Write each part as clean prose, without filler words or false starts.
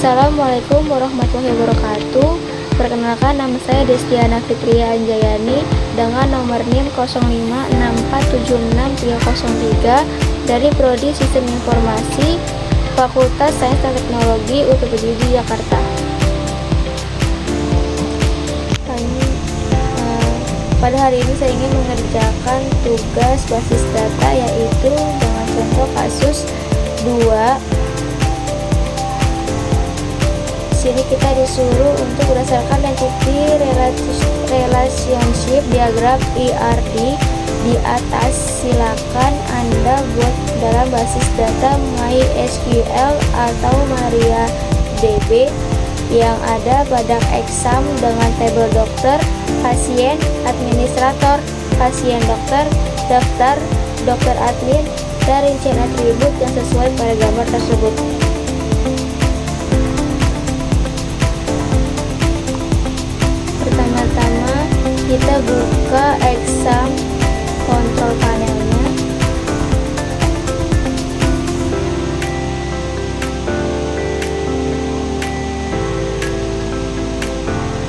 Assalamualaikum warahmatullahi wabarakatuh. Perkenalkan, nama saya Destiana Fitria Anjayani dengan nomor NIM 0564763303 dari Prodi Sistem Informasi Fakultas Sains dan Teknologi UPPJUD Jakarta. Pada hari ini saya ingin mengerjakan tugas basis data, yaitu dengan contoh kasus 2. Sini kita disuruh untuk berdasarkan mengikuti relationship diagram ERD di atas. Silakan Anda buat dalam basis data MySQL atau MariaDB yang ada pada exam dengan tabel dokter, pasien, administrator, pasien dokter, daftar, dokter admin, dan rincian atribut yang sesuai pada gambar tersebut. Pertama-tama kita buka exam kontrol panelnya.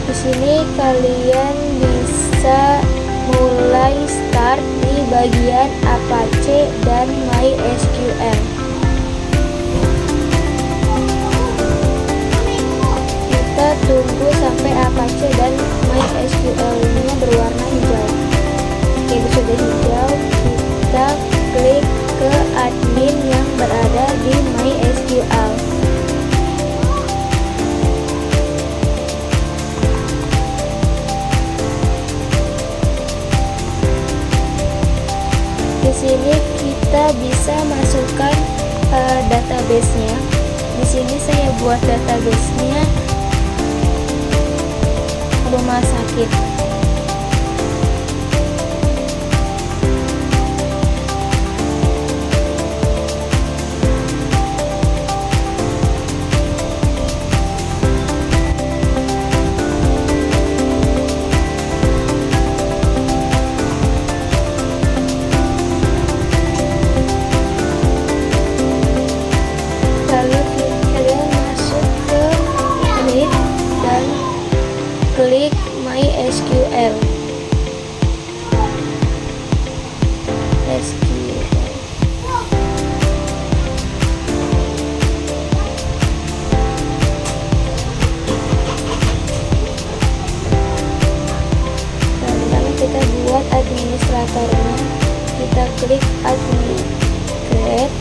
Di sini kalian bisa mulai start di bagian Apache dan MySQL. Kita tunggu sampai Apache dan MySQL-nya berwarna hijau. Oke, sudah hijau, kita klik ke admin yang berada di MySQL. Di sini kita bisa masukkan database-nya. Di sini saya buat database-nya rumah sakit. Klik MySQL. Lalu kita buat administratornya. Kita klik admin, create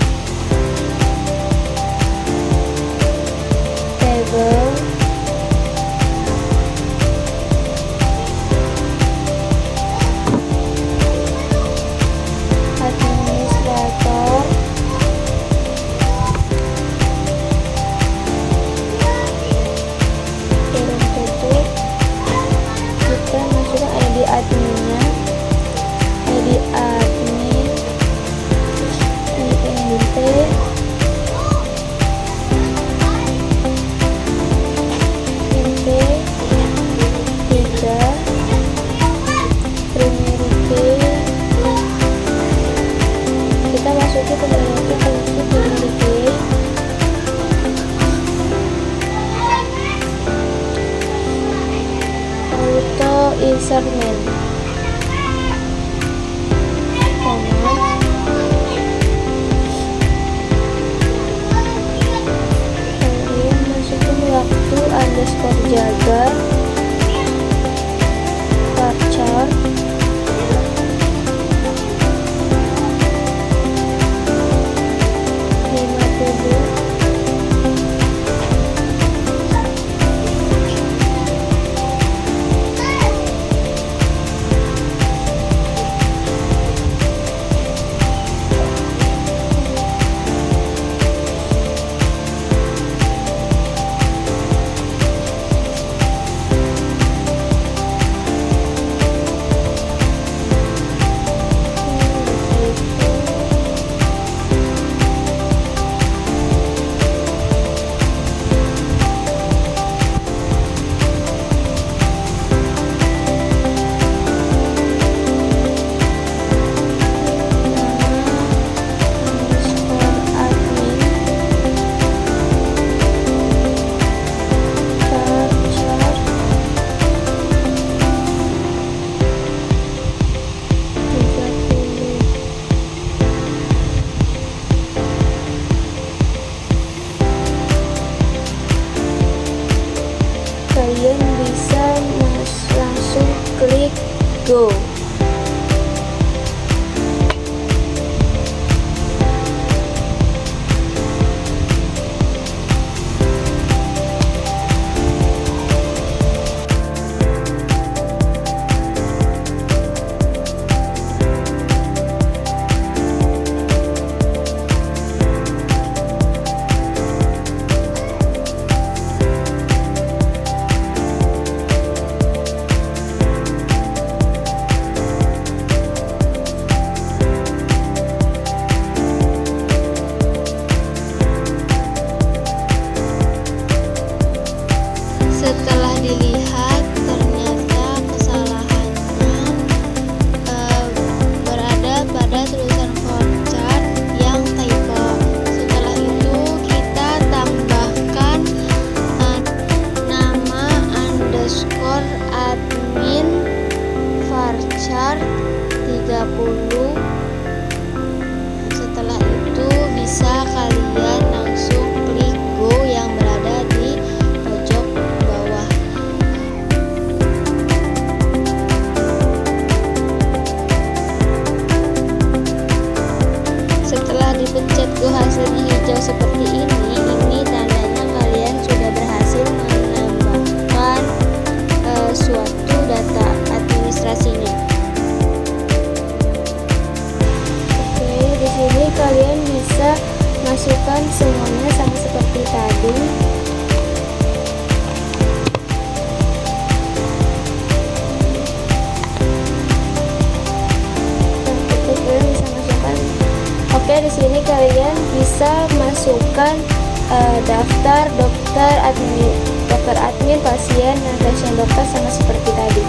table. Adminnya, ID admin, INT, INT 3, primary key. Kita masukin ke primary key. Auto insert name. Kemudian masukin waktu _jaga, varchar, go. Setelah dilihat, ternyata kesalahannya berada pada tulisan flowchart yang typo. Setelah itu kita tambahkan nama underscore admin varchar 30. Setelah itu bisa kalian langsung klik go yang berada di pojok bawah. Setelah dipencet go hasilnya hijau seperti ini tandanya kalian sudah berhasil menambahkan suatu data administrasinya. Oke, di sini kalian bisa masukkan semuanya sama seperti tadi. Kalian bisa masukkan. Oke, di sini kalian bisa masukkan daftar dokter admin, pasien, dan pasien dokter sama seperti tadi.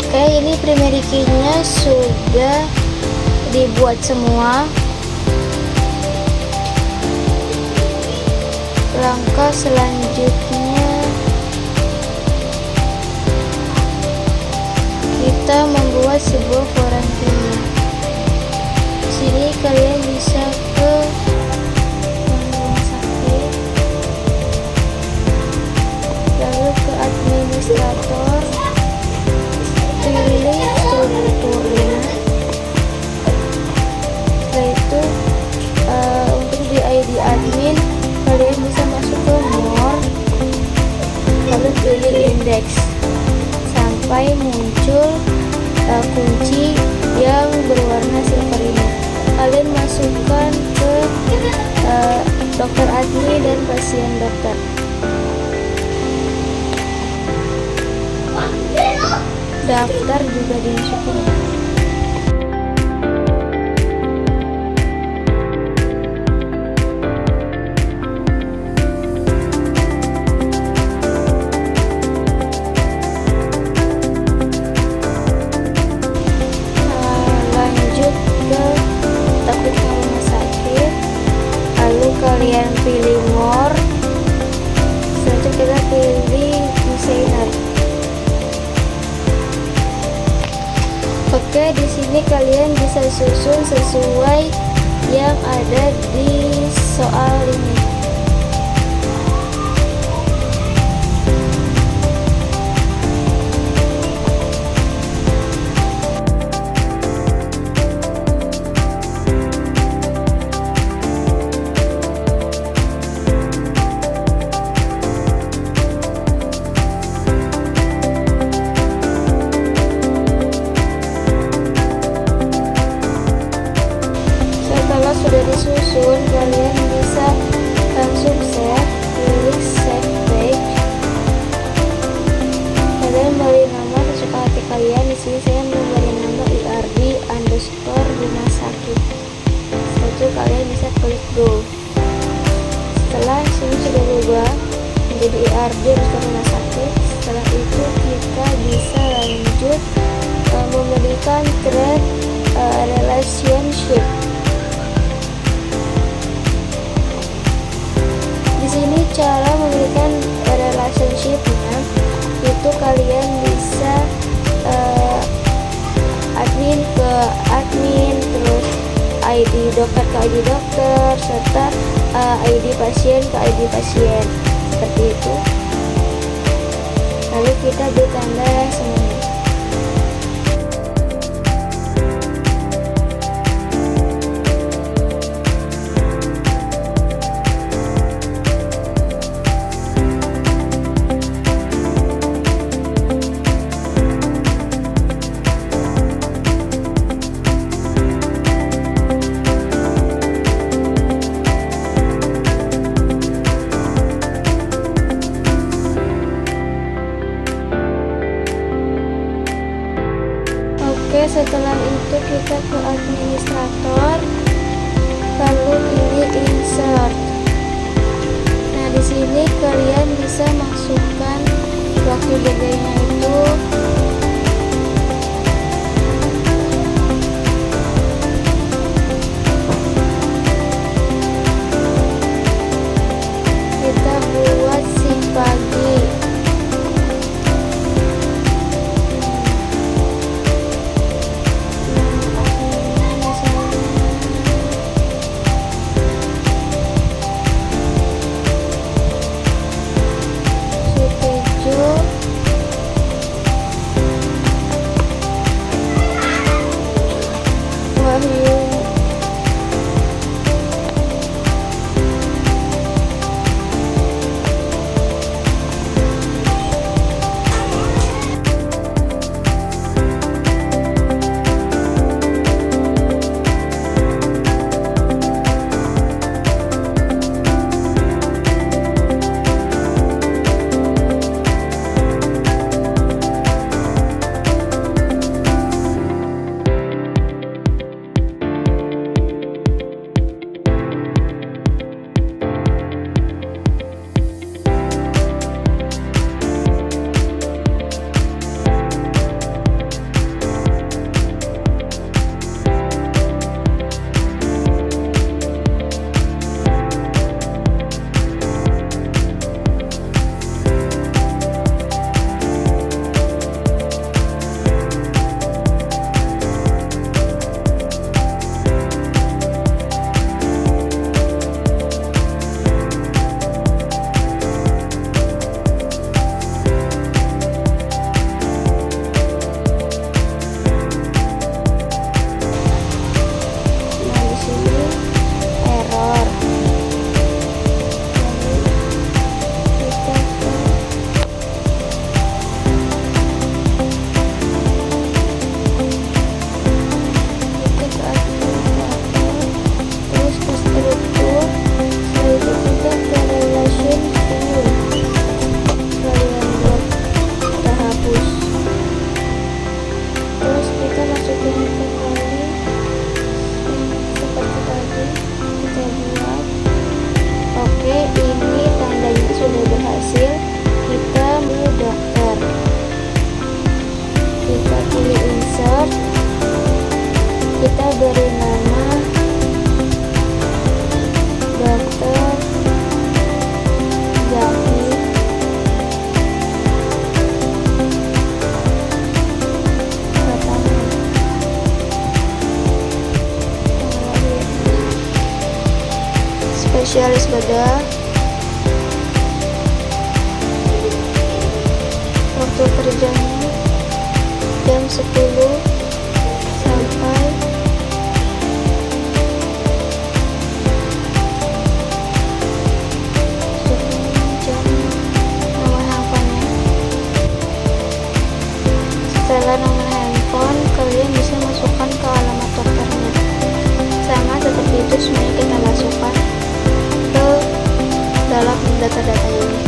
Oke, ini primary key-nya sudah dibuat semua. Langkah selanjutnya kita membuat sebuah foreign key-nya. Di sini kalian bisa ke rumah sakit, lalu ke administrator, pilih strukturnya. Setelah itu untuk di ID admin kalian bisa masuk ke more, lalu pilih index sampai muncul kunci yang berwarna silver ini. Kalian masukkan ke dokter admin dan pasien dokter. Daftar juga dimasukin. Lanjut ke takut rumah sakit, lalu kalian pilih more. Selanjutnya kita pilih designer. Oke, di sini kalian bisa susun sesuai yang ada di soal ini. Sudah disusun, kalian bisa langsung save, pilih save page. Kalian beri nama sesuka hati kalian. Di sini saya memberi nama IRD_rumah sakit. Setelah itu kalian bisa klik go. Setelah sini sudah berubah menjadi IRD_rumah sakit. Setelah itu kita bisa lanjut memberikan create relationship. Sini cara memberikan relationship-nya itu kalian bisa admin ke admin, terus ID dokter ke ID dokter, serta ID pasien ke ID pasien, seperti itu. Lalu kita beri tanda semuanya. Oke, setelah itu kita ke administrator, lalu pilih insert. Nah, di sini kalian bisa masukkan wakil BG-nya itu. Kita buat shift pagi. beri nama Dr. Zahid Pratama. Spesialis bedah. Waktu kerjanya jam 10 sampai jam. Nomor handphonenya, setelah nomor handphone kalian bisa masukkan ke alamat dokternya. Sama seperti itu semuanya kita masukkan ke dalam data-data ini.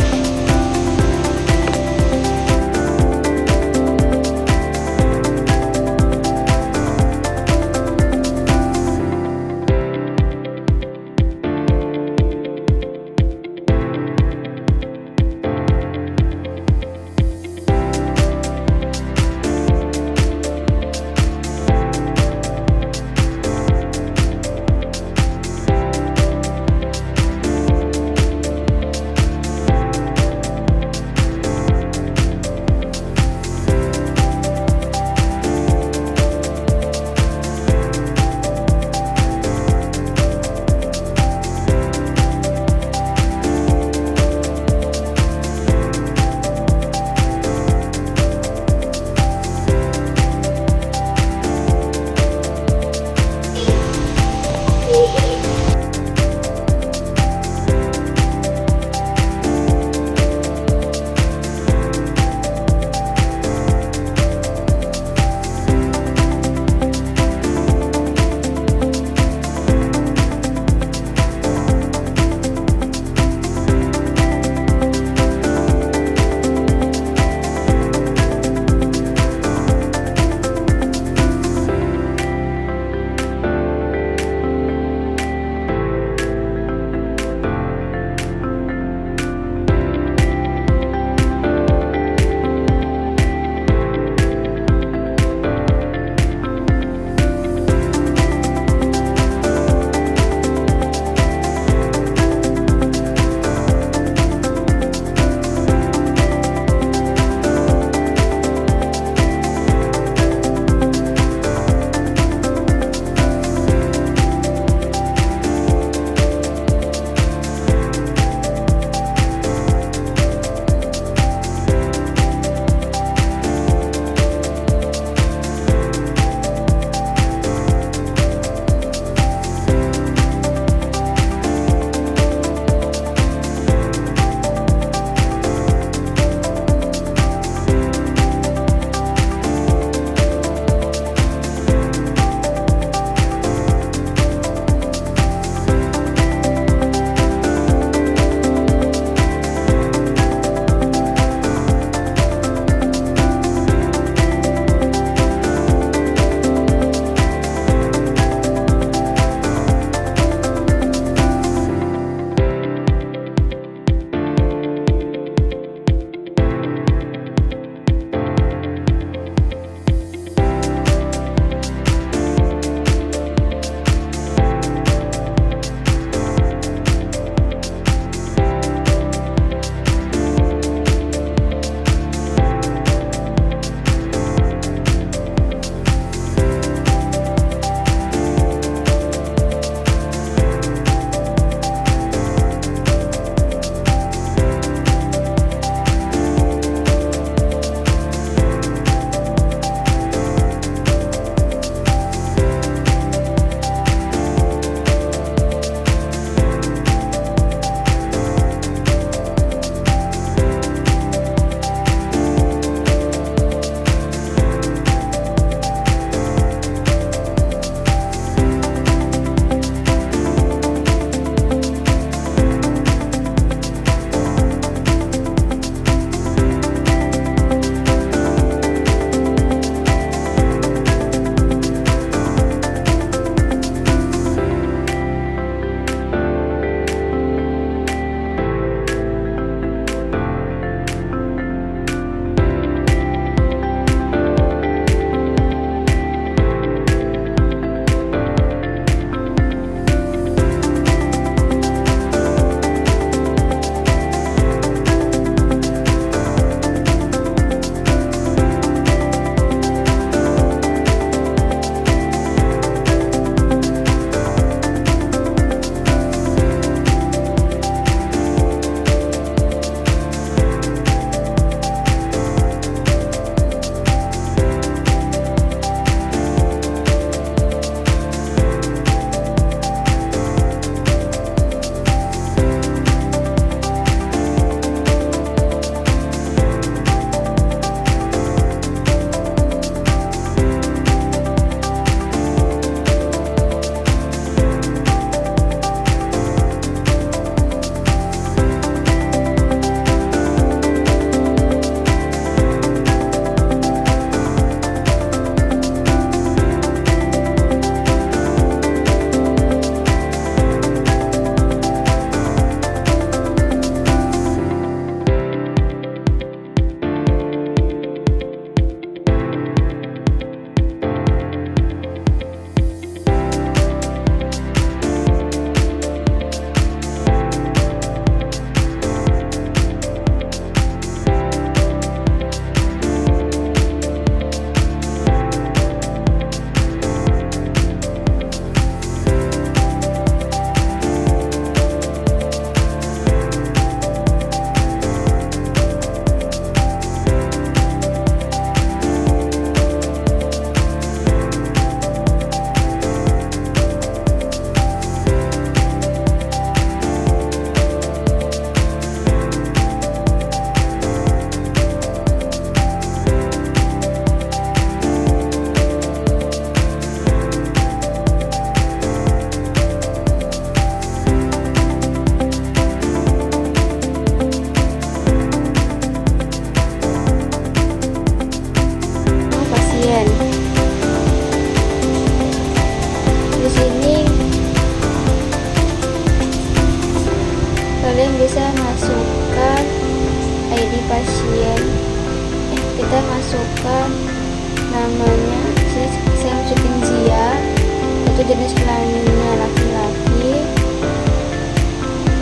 jenis kelaminnya laki-laki,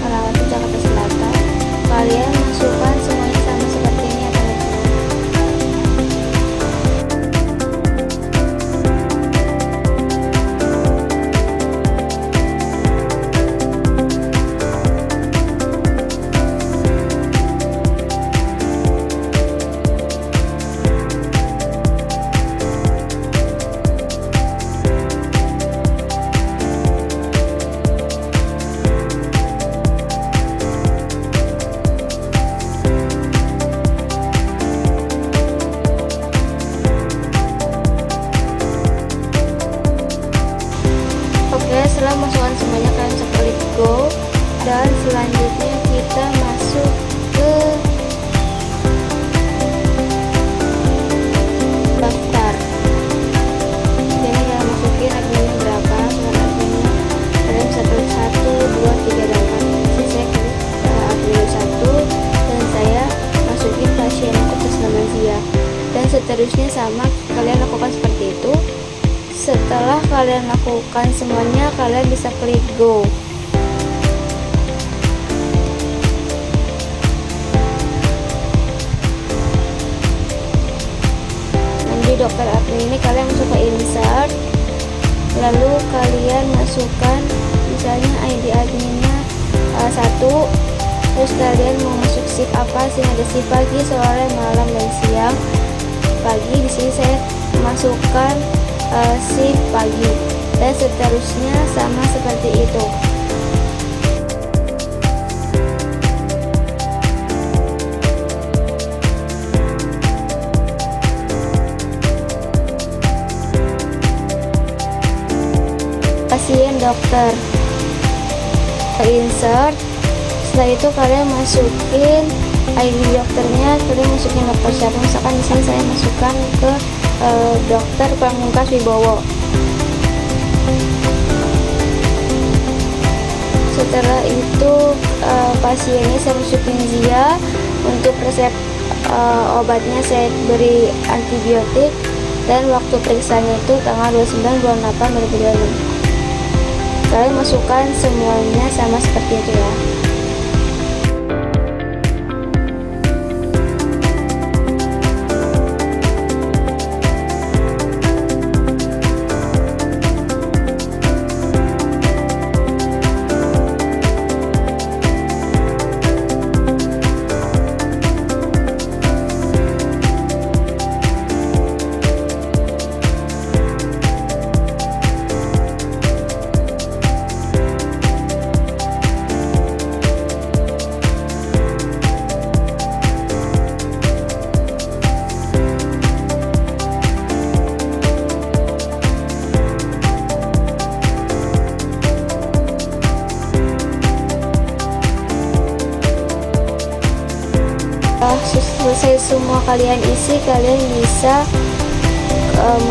alamatnya Jakarta Selatan. Kalian masukkan semuanya sama seperti ini ya teman-teman. Setelah masukkan semuanya, kalian bisa klik go, dan selanjutnya kita masuk ke daftar. Jadi kalian masukin adminnya berapa, dengan adminnya kalian bisa klik 1, 2, 3, dan 4. Jadi saya klik admin 1 dan saya masukin pasien atas nama Zia, dan seterusnya sama kalian lakukan seperti itu. Setelah kalian lakukan semuanya, kalian bisa klik go. Dan di dokter admin ini kalian masuk ke insert, lalu kalian masukkan misalnya ID adminnya 1, terus kalian mau masuk shift apa, sini ada shift pagi, sore, malam, dan siang. Pagi di sini saya masukkan shift pagi, dan seterusnya sama seperti itu. Pasien dokter, insert. Setelah itu kalian masukin ID dokternya, kalian masukin dokter siapa. Misalkan di sini saya masukkan ke Dokter Pamungkas Wibowo. Setelah itu pasiennya saya masukin Zia. Untuk resep obatnya saya beri antibiotik, dan waktu periksanya itu tanggal 29 bulan 8 2026. Kalian masukkan semuanya sama seperti itu ya. Selesai semua kalian isi, kalian bisa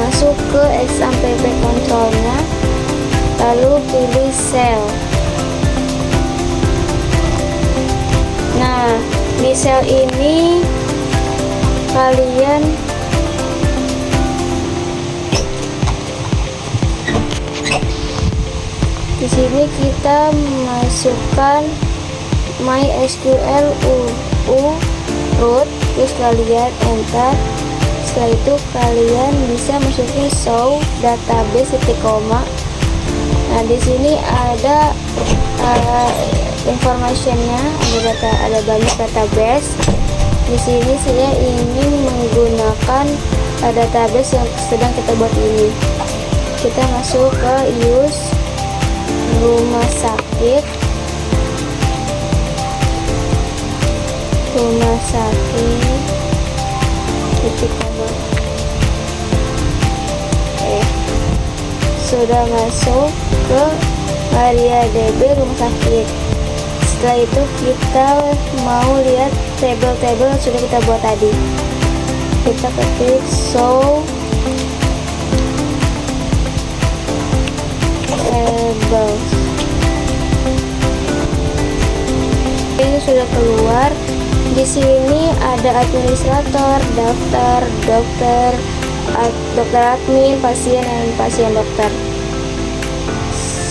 masuk ke XAMPP kontrolnya, lalu pilih sel. Nah, di sel ini kalian di sini kita masukkan MySQL root, terus kalian enter. Setelah itu kalian bisa masukin show database titik koma. Nah, di sini ada informationnya, ada banyak database. Di sini saya ingin menggunakan database yang sedang kita buat ini. Kita masuk ke use rumah sakit, titik koma. Sudah masuk ke MariaDB rumah sakit. Setelah itu kita mau lihat tabel-tabel yang sudah kita buat tadi. Kita klik show tables. Ini sudah keluar. Di sini ada administrator, daftar, dokter admin, pasien, dan pasien dokter.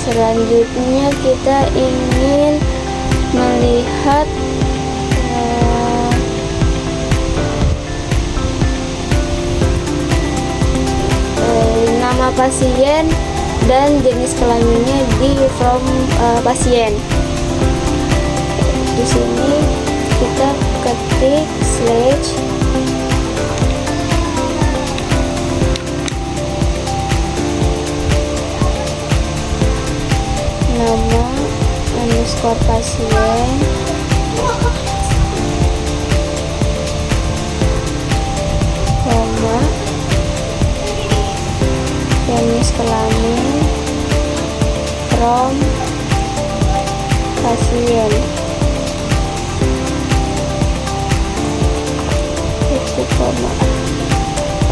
Selanjutnya kita ingin melihat nama pasien dan jenis kelaminnya di form pasien. Di sini kita ketik slash nama underscore pasien, koma, jenis kelamin, from pasien, itu koma.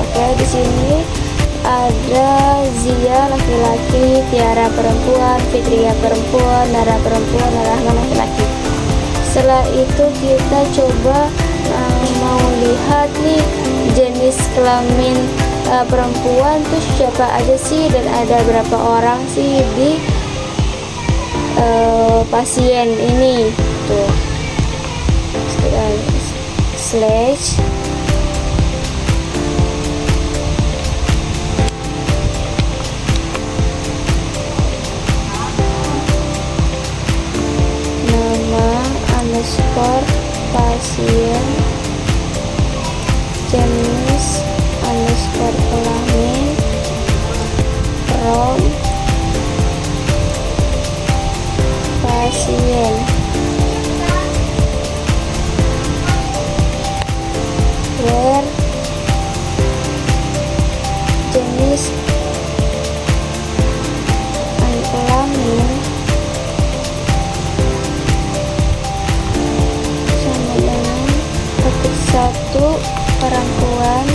Oke, di sini ada Zia laki-laki, Tiara perempuan, Fitria perempuan, Nara perempuan, Rahman laki-laki. Setelah itu kita coba mau lihat nih jenis kelamin perempuan tuh siapa aja sih dan ada berapa orang sih di pasien ini tuh. Slash underscore pasien, jenis underscore kelamin, from pasien, where jenis kelamin satu perempuan,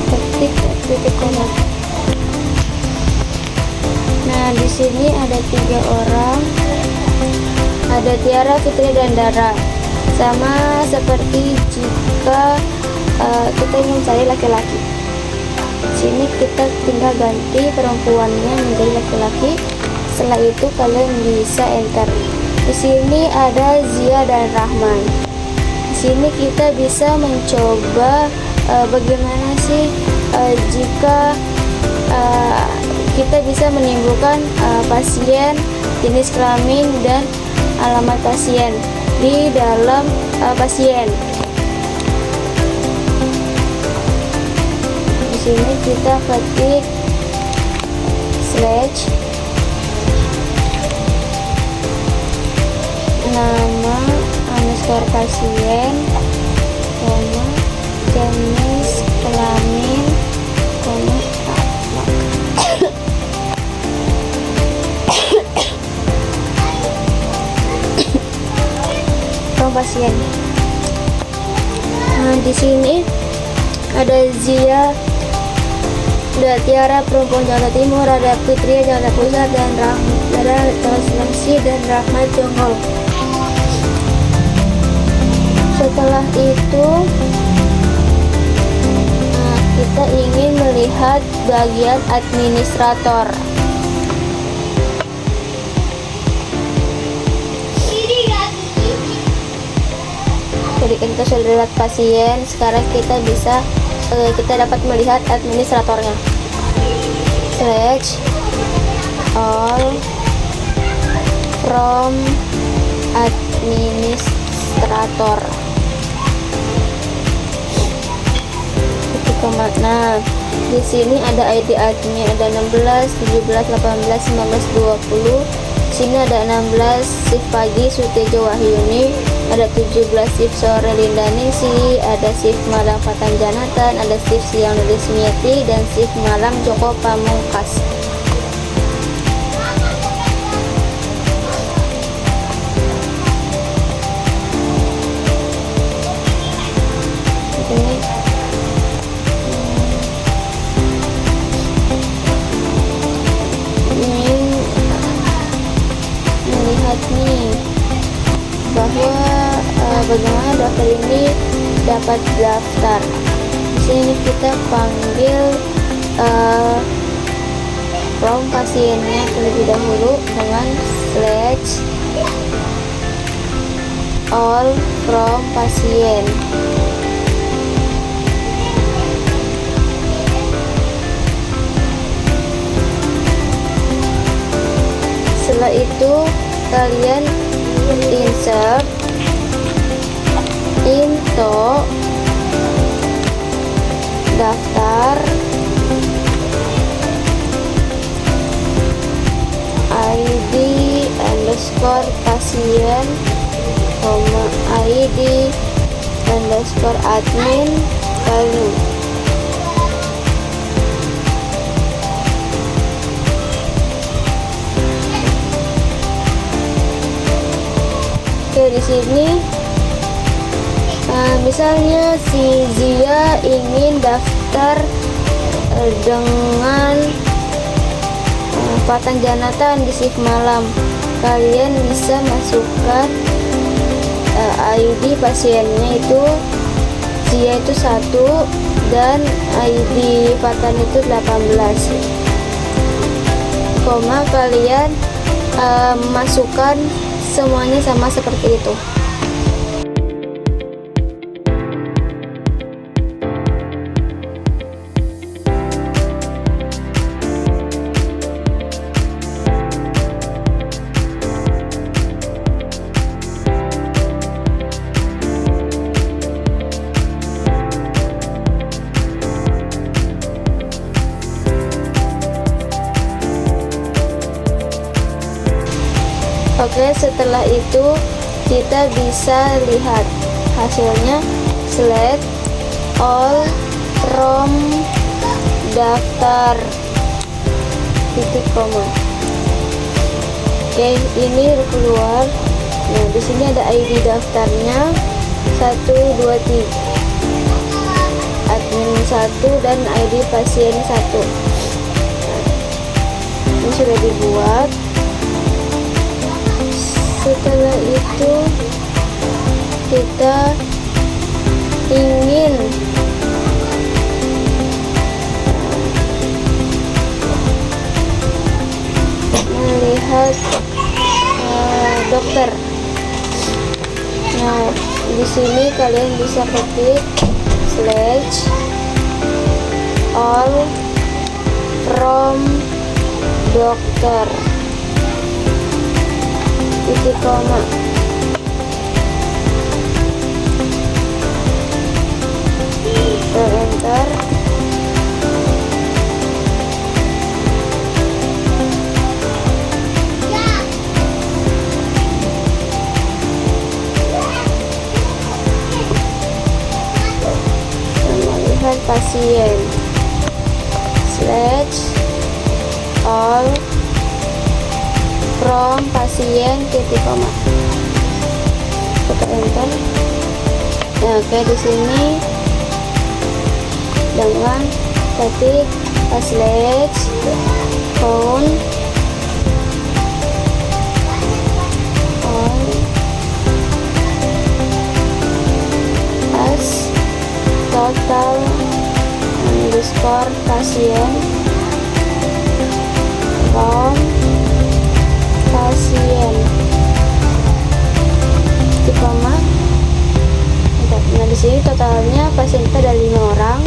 ketik titik koma. Nah, di sini ada 3 orang, ada Tiara, Fitri, dan Dara. Sama seperti jika kita ingin cari laki-laki. Di sini kita tinggal ganti perempuannya menjadi laki-laki. Setelah itu kalian bisa enter. Di sini ada Zia dan Rahman. Di sini kita bisa mencoba bagaimana sih jika kita bisa menimbulkan pasien, jenis kelamin dan alamat pasien di dalam pasien. Di sini kita ketik slash nama underscore pasien, koma, jenis kelamin, koma, from pasien. Nah, di sini ada Zia, ada Tiara perempuan Jakarta Timur, ada Fitria Jakarta Pusat, dan ada Sulawesi dan Rahmat Jonggol. Setelah itu kita ingin melihat bagian administrator. Jadi kita sudah lihat pasien, sekarang kita bisa kita dapat melihat administratornya. Slash all from administrator. Nah, di sini ada ID admin, ada 16, 17, 18, 19, 20. Di sini ada 16 shift pagi Sutejo Wahyuni, ada 17 shift sore Linda Ningsi, ada shift malam Fatan Janatan, ada shift siang Nulis Mieti, dan shift malam Joko Pamungkas. Bagaimana daftar ini dapat daftar. Di sini kita panggil from pasiennya terlebih dahulu dengan slash all from pasien. Setelah itu kalian insert into daftar ID underscore pasien, ID underscore admin value. Oke, di sini misalnya si Zia ingin daftar dengan Fatan Janatan di shift malam, kalian bisa masukkan ID pasiennya itu Zia itu 1 dan ID Fatan itu 18, kalian masukkan semuanya sama seperti itu. Oke, setelah itu kita bisa lihat hasilnya select all from daftar titik koma. Oke, ini keluar. Nah, di sini ada ID daftarnya 1, 2, 3, admin 1 dan ID pasien 1. Nah, ini sudah dibuat. Setelah itu kita ingin melihat dokter. Nah, di sini kalian bisa ketik slash all from dokter titik koma. Enter. Melihat pasien slash all from pasien titik koma. Kita enter. Nah, oke, di sini dengan ketik slash count on as total underscore pasien from pasien di koma. Nah, di sini totalnya pasien kita ada 5 orang.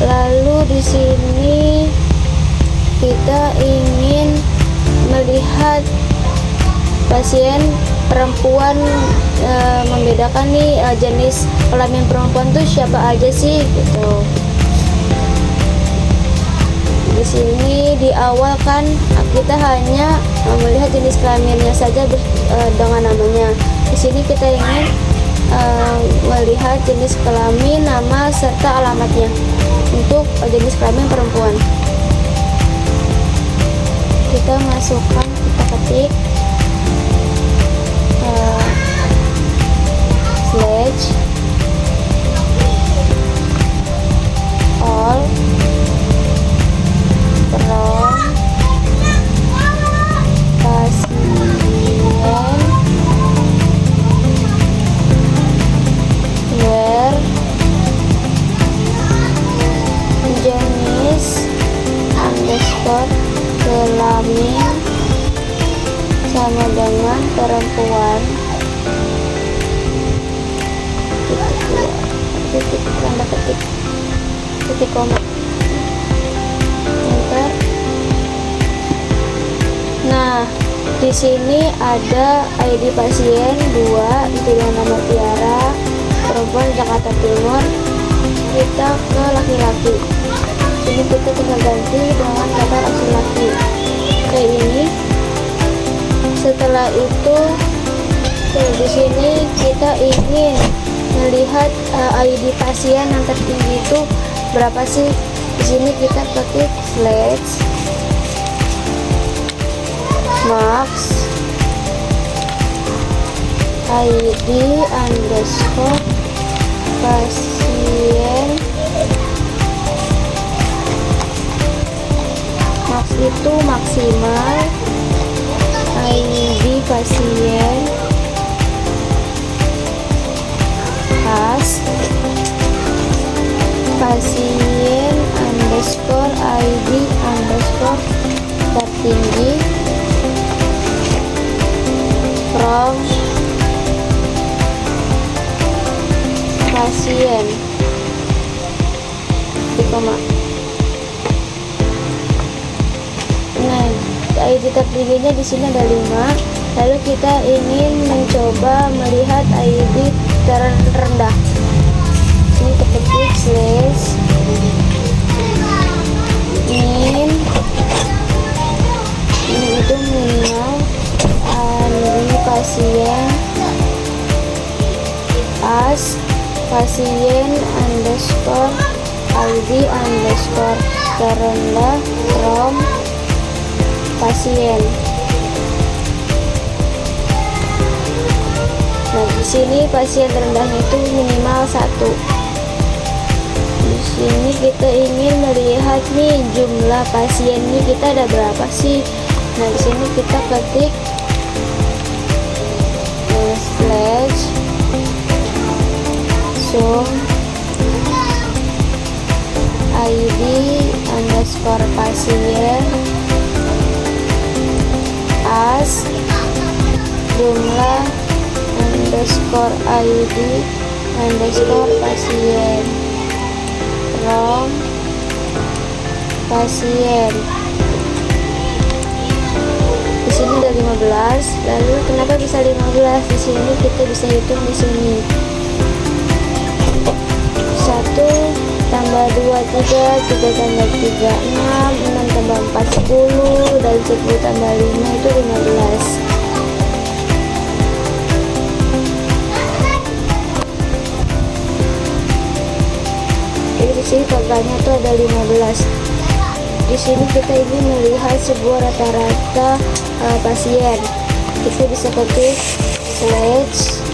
Lalu di sini kita ingin melihat pasien perempuan, membedakan nih jenis kelamin perempuan tuh siapa aja sih gitu. Di sini di awal kan kita hanya melihat jenis kelaminnya saja dengan namanya. Di sini kita ingin melihat jenis kelamin, nama serta alamatnya untuk jenis kelamin perempuan. Kita masukkan, kita ketik slash all from pasien where jenis underscore kelamin sama dengan perempuan, titik tanda petik, titik koma, enter. Nah, di sini ada ID pasien 2 itu dengan nama Tiara, perempuan Jakarta Timur. Kita ke laki-laki. Ini kita tinggal ganti dengan kata laki-laki. Kayak ini. Setelah itu, di sini kita ingin melihat ID pasien yang tertinggi itu berapa sih? Di sini kita ketik slash max ID underscore pasien. Max itu maksimal, ID pasien pas pasien underscore ID underscore tertinggi from pasien di koma. Nah, ID tertingginya di sini ada 5. Lalu kita ingin mencoba melihat ID terendah. Ini ketik slash min, ini itu minimal ID pasien as pasien underscore ID underscore terendah from pasien. Nah, di sini pasien terendahnya itu minimal 1. Di sini kita ingin melihat nih jumlah pasien ini kita ada berapa sih? Nah, di sini kita ketik slash sum ID underscore pasien as jumlah underscore ID underscore pasien from pasien. Di sini ada 15. Lalu kenapa bisa 15? Di sini kita bisa hitung di sini. 1 tambah 2 3, 3 tambah 3 6, 6 tambah 4 10, dan 10 tambah 5 itu 15. Jadi di sini totalnya tuh ada 15. Di sini kita ingin melihat sebuah rata-rata pasien. Kita bisa ketik slash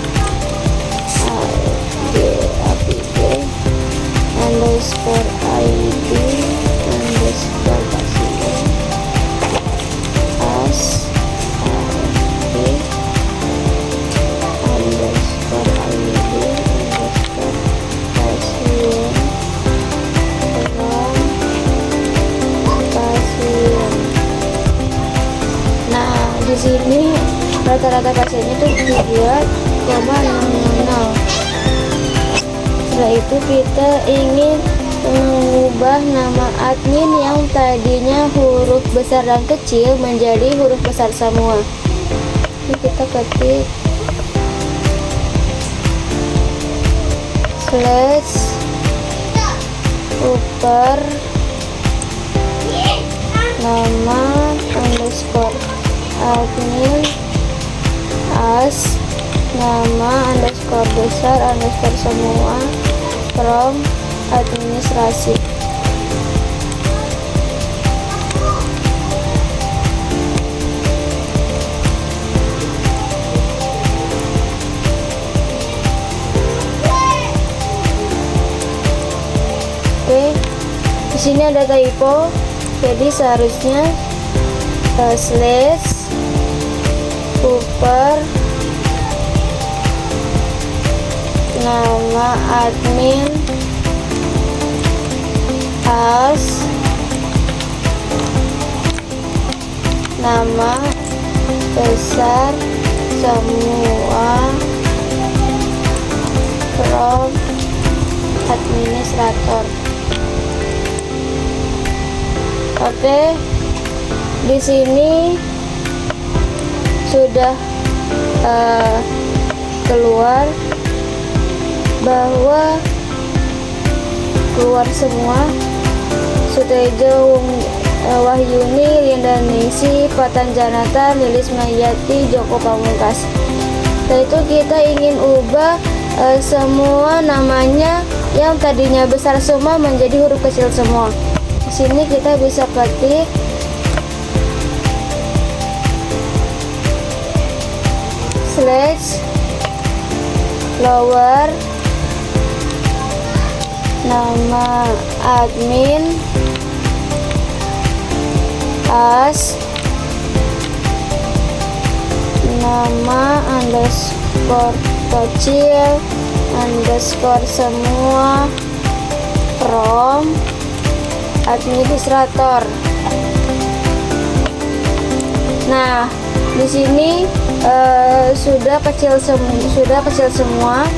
underscore ID underscore pasien as ID underscore ID underscore pasien from pasien. Nah, di sini rata-rata pasiennya itu 3,000. Setelah itu kita ingin mengubah nama admin yang tadinya huruf besar dan kecil menjadi huruf besar semua. Ini kita ketik slash upper nama underscore admin as nama underscore besar underscore semua from administrasi. Oke, di sini ada typo, jadi seharusnya slash upper nama admin as nama besar semua from administrator. Oke, di sini sudah keluar bahwa keluar semua Sutejo, Wahyuni, Lindaningsi, Fatan Janata, Lilis Mayati, Joko Pamungkas. Setelah itu kita ingin ubah semua namanya yang tadinya besar semua menjadi huruf kecil semua. Di sini kita bisa ketik slash lower nama admin as nama underscore kecil underscore semua from administrator. Nah, di sini sudah kecil semua.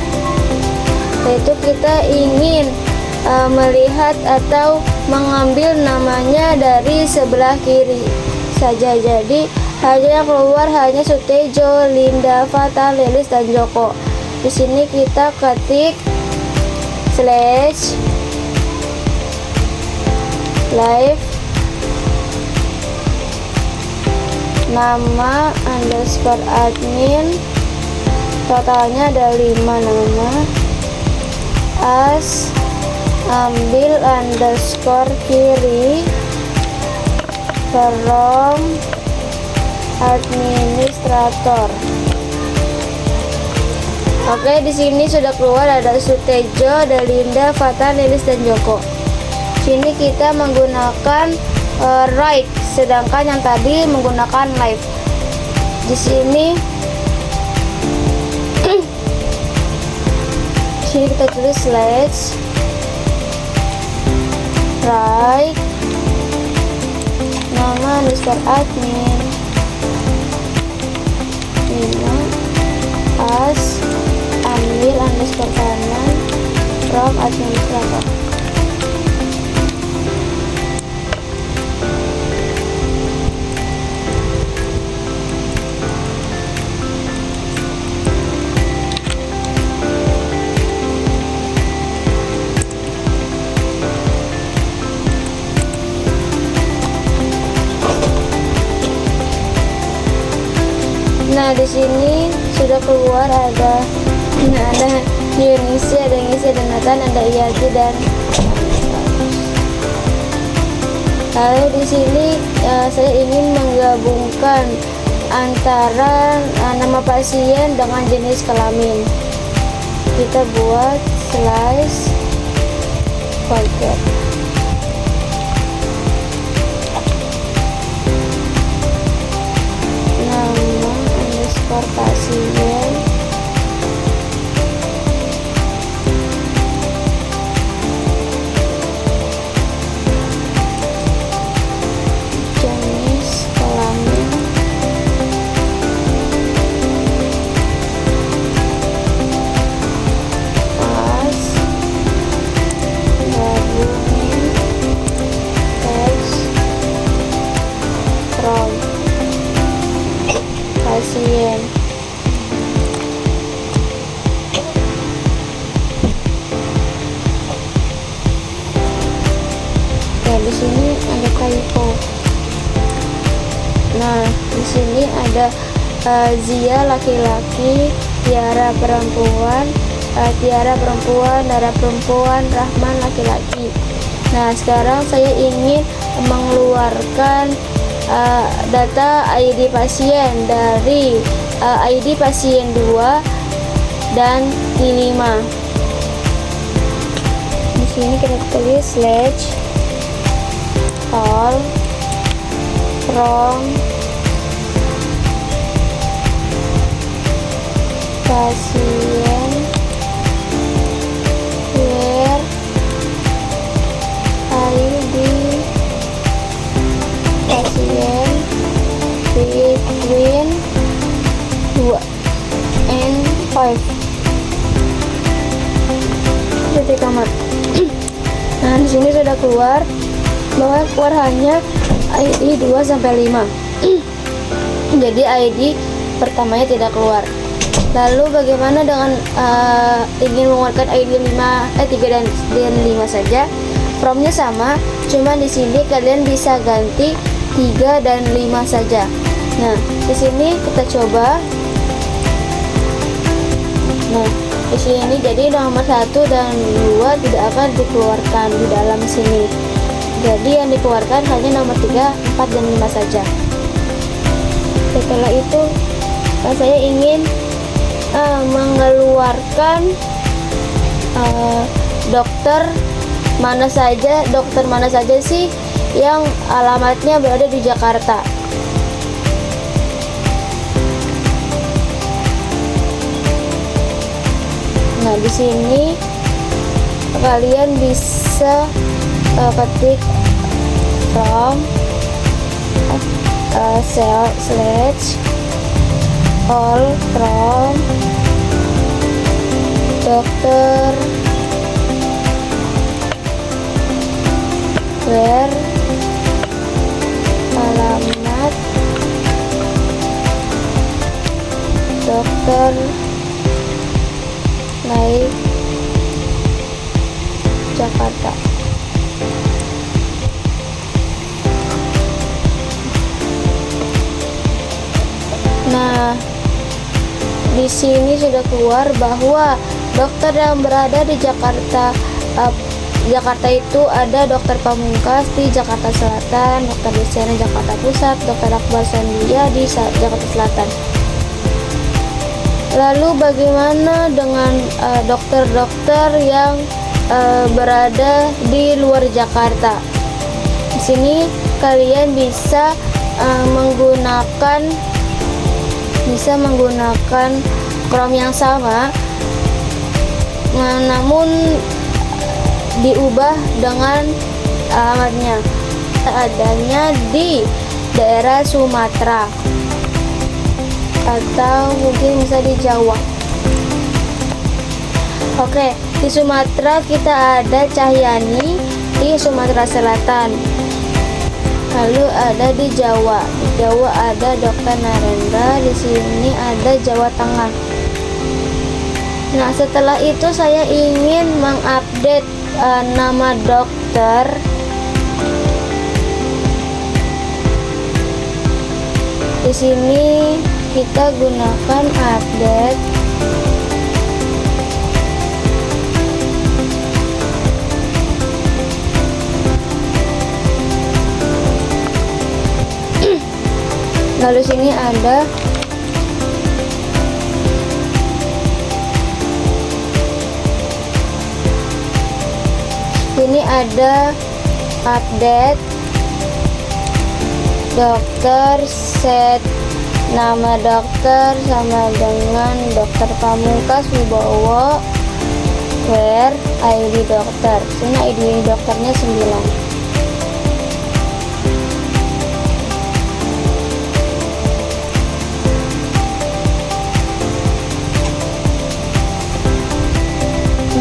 Yaitu kita ingin melihat atau mengambil namanya dari sebelah kiri saja. Jadi hanya yang keluar hanya Sutejo, Linda, Fatan, Lilis, dan Joko. Di sini kita ketik slash live nama underscore admin, totalnya ada 5 nama, as ambil underscore kiri from administrator. Oke, di sini sudah keluar ada Sutejo, ada Linda, Fatan, Lilis, dan Joko. Sini kita menggunakan right, sedangkan yang tadi menggunakan live. Di sini kita tulis slash right nama underscore admin 5 as ambil underscore kanan from administrator. Nah, di sini sudah keluar ada Yunisi, ada Ngisi, ada Nathan, ada Iyati, dan lalu di sini saya ingin menggabungkan antara nama pasien dengan jenis kelamin. Kita buat slash forget. Pasien jenis kelamin as gabungin teks from pasien. Di sini ada typo. Nah, di sini ada Zia laki-laki, Tiara perempuan, Dara perempuan, Rahman laki-laki. Nah, sekarang saya ingin mengeluarkan data ID pasien dari ID pasien 2 dan I5. Di sini kita tulis slash all from pasien where ID pasien sini sudah keluar bahwa keluar hanya ID 2 sampai 5. Jadi ID pertamanya tidak keluar. Lalu bagaimana dengan ingin mengeluarkan ID 3 dan 5 saja? Promnya sama, cuma di sini kalian bisa ganti 3 dan 5 saja. Nah, di sini kita coba. Nah, di sini jadi nomor 1 dan 2 tidak akan dikeluarkan di dalam sini. Jadi yang dikeluarkan hanya nomor 3, 4 dan 5 saja. Setelah itu saya ingin mengeluarkan dokter mana saja sih yang alamatnya berada di Jakarta. Nah, di sini kalian bisa ketik from all from dokter where alamat dokter naik Jakarta. Nah, di sini sudah keluar bahwa dokter yang berada di Jakarta itu ada Dokter Pamungkas di Jakarta Selatan, Dokter Destiana Jakarta Pusat, Dokter Akbar Sandia di Jakarta Selatan. Lalu bagaimana dengan dokter-dokter yang berada di luar Jakarta? Di sini kalian bisa menggunakan Chrome yang sama, namun diubah dengan alamatnya adanya di daerah Sumatera atau mungkin bisa di Jawa. Oke, di Sumatera kita ada Cahyani di Sumatera Selatan. Lalu ada di Jawa. Di Jawa ada Dr. Narendra, di sini ada Jawa Tengah. Nah, setelah itu saya ingin mengupdate nama dokter. Di sini kita gunakan update. Lalu sini ada update dokter, set nama dokter sama dengan Dokter Pamungkas Wibowo, where ID dokter. Sini ID dokternya 9.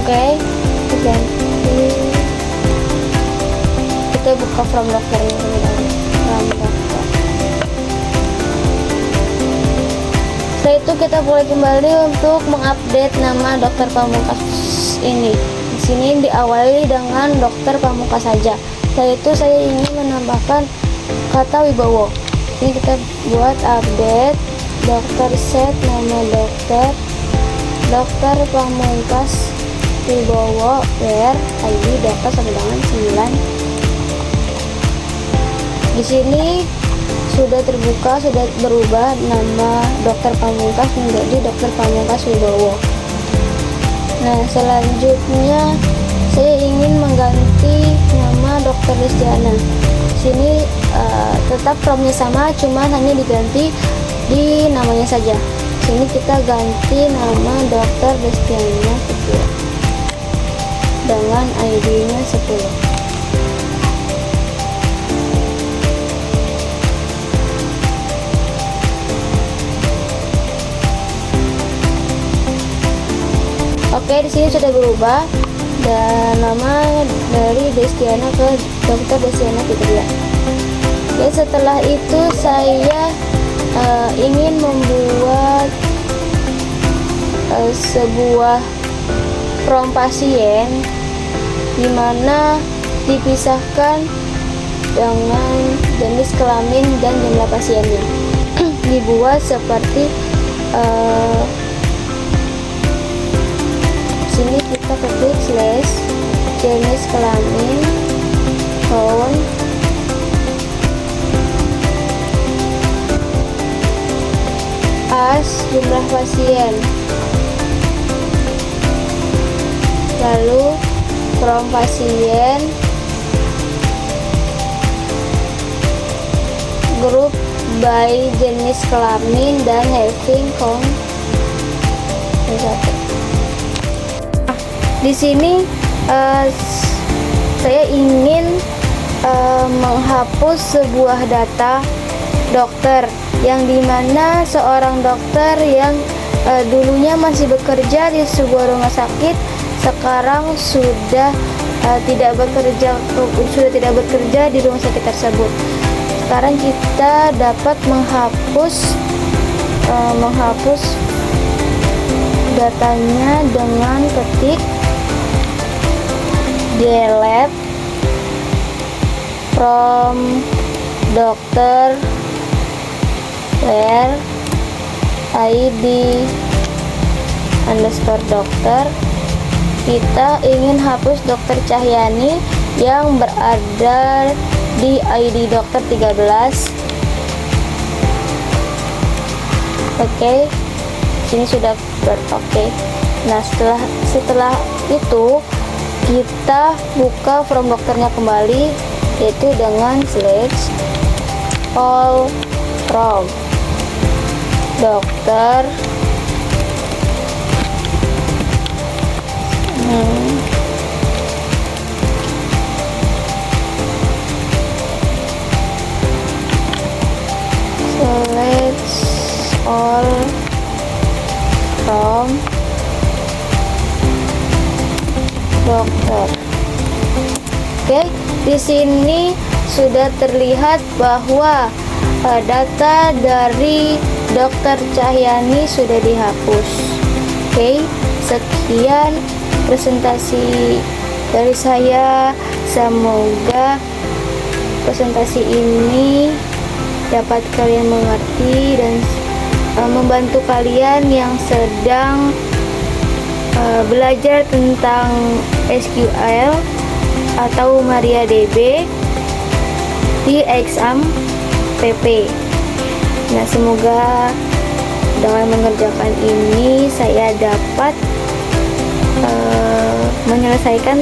Oke, kita buka from dokter ini dulu. From dokter. Setelah itu kita boleh kembali untuk mengupdate nama Dokter Pamungkas ini. Di sini diawali dengan Dokter Pamungkas saja. Setelah itu saya ingin menambahkan kata Wibowo. Ini kita buat update dokter, set nama dokter, Dokter Pamungkas Wibowo, where ID dokter sama dengan 9. Di sini sudah terbuka, sudah berubah nama Dokter Pamungkas menjadi Dokter Pamungkas Wibowo. Nah, selanjutnya saya ingin mengganti nama Dokter Destiana. Sini tetap promnya sama, cuma hanya diganti di namanya saja. Sini kita ganti nama Dokter Destiana dengan ID-nya 10. Oke, di sini sudah berubah. dan nama dari Destiana ke Dr. Destiana Fitria. Ya, setelah itu saya ingin membuat sebuah form pasien di mana dipisahkan dengan jenis kelamin dan jumlah pasiennya. Dibuat seperti sini kita ketik slash jenis kelamin count as jumlah pasien, lalu from pasien grup by jenis kelamin dan having count. Di sini saya ingin menghapus sebuah data dokter yang dimana seorang dokter yang dulunya masih bekerja di sebuah rumah sakit sekarang sudah tidak bekerja di rumah sakit tersebut. Sekarang kita dapat menghapus datanya dengan ketik delete from dokter where id underscore dokter. Kita ingin hapus Dokter Cahyani yang berada di ID dokter 13. Oke, sini sudah oke. Nah, setelah itu kita buka form dokternya kembali, yaitu dengan slash all from dokter select all from dokter. Oke, di sini sudah terlihat bahwa data dari Dokter Cahyani sudah dihapus. Oke, sekian presentasi dari saya. Semoga presentasi ini dapat kalian mengerti dan membantu kalian yang sedang belajar tentang SQL atau MariaDB di exam PP. Nah, semoga dengan mengerjakan ini saya dapat menyelesaikan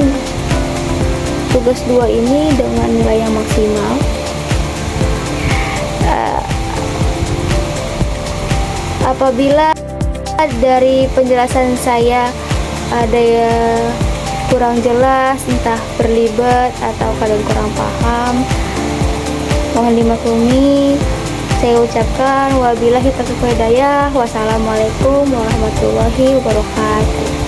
tugas 2 ini dengan nilai yang maksimal. Apabila dari penjelasan saya ada kurang jelas, entah berlibat atau kalian kurang paham, mohon dimaklumi. Saya ucapkan wabillahi taufiq wal hidayah. Wassalamualaikum warahmatullahi wabarakatuh.